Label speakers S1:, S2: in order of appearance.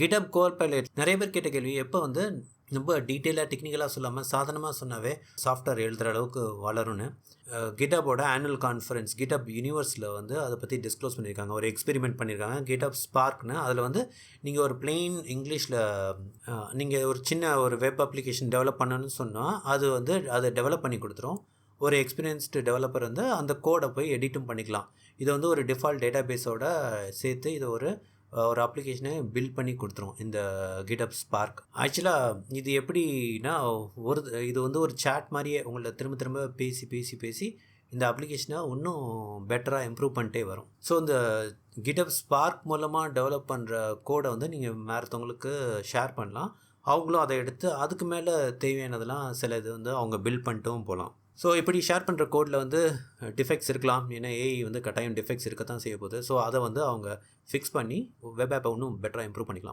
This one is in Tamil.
S1: GitHub Copilot நிறைய பேர் கேட்ட கேள்வி, எப்போ வந்து ரொம்ப டீட்டெயிலாக டெக்னிக்கலாக சொல்லாமல் சாதாரணமாக சொன்னாவே சாஃப்ட்வேர் எழுதுகிற அளவுக்கு வளரும்னு GitHubோட ஆனுவல் கான்ஃபரன்ஸ் GitHub யூனிவர்ஸில் வந்து அதை பற்றி டிஸ்க்ளோஸ் பண்ணியிருக்காங்க. ஒரு எக்ஸ்பெரிமெண்ட் பண்ணியிருக்காங்க GitHub Sparkனு. அதில் வந்து நீங்கள் ஒரு பிளெயின் இங்கிலீஷில் நீங்கள் ஒரு சின்ன ஒரு வெப் அப்ளிகேஷன் டெவலப் பண்ணணும்னு சொன்னால் அது வந்து அதை டெவலப் பண்ணி கொடுத்துரும். ஒரு எக்ஸ்பீரியன்ஸ்டு டெவலப்பர் வந்து அந்த கோடை போய் எடிட்டும் பண்ணிக்கலாம். இதை வந்து ஒரு டிஃபால்ட் டேட்டா பேஸோட சேர்த்து இதை ஒரு அப்ளிகேஷனை பில்ட் பண்ணி கொடுத்துரும் இந்த GitHub Spark. ஆக்சுவலாக இது எப்படின்னா, இது வந்து ஒரு சேட் மாதிரியே உங்களை திரும்ப திரும்ப பேசி இந்த அப்ளிகேஷனை இன்னும் பெட்டராக இம்ப்ரூவ் பண்ணிட்டே வரும். ஸோ இந்த GitHub Spark மூலமாக டெவலப் பண்ணுற கோடை வந்து நீங்கள் வேறுத்தவங்களுக்கு ஷேர் பண்ணலாம். அவங்களும் அதை எடுத்து அதுக்கு மேலே தேவையானதெல்லாம் சில இது வந்து அவங்க பில்ட் பண்ணிட்டும் போகலாம். ஸோ இப்படி ஷேர் பண்ணுற கோடில் வந்து டிஃபெக்ட்ஸ் இருக்கலாம். ஏன்னா ஏஐ வந்து கட்டாயம் டிஃபெக்ட்ஸ் இருக்க தான் செய்ய போகுது. ஸோ அதை வந்து அவங்க ஃபிக்ஸ் பண்ணி வெப் ஆப்பை இன்னும் பெட்டராக இம்ப்ரூவ் பண்ணிக்கலாம்.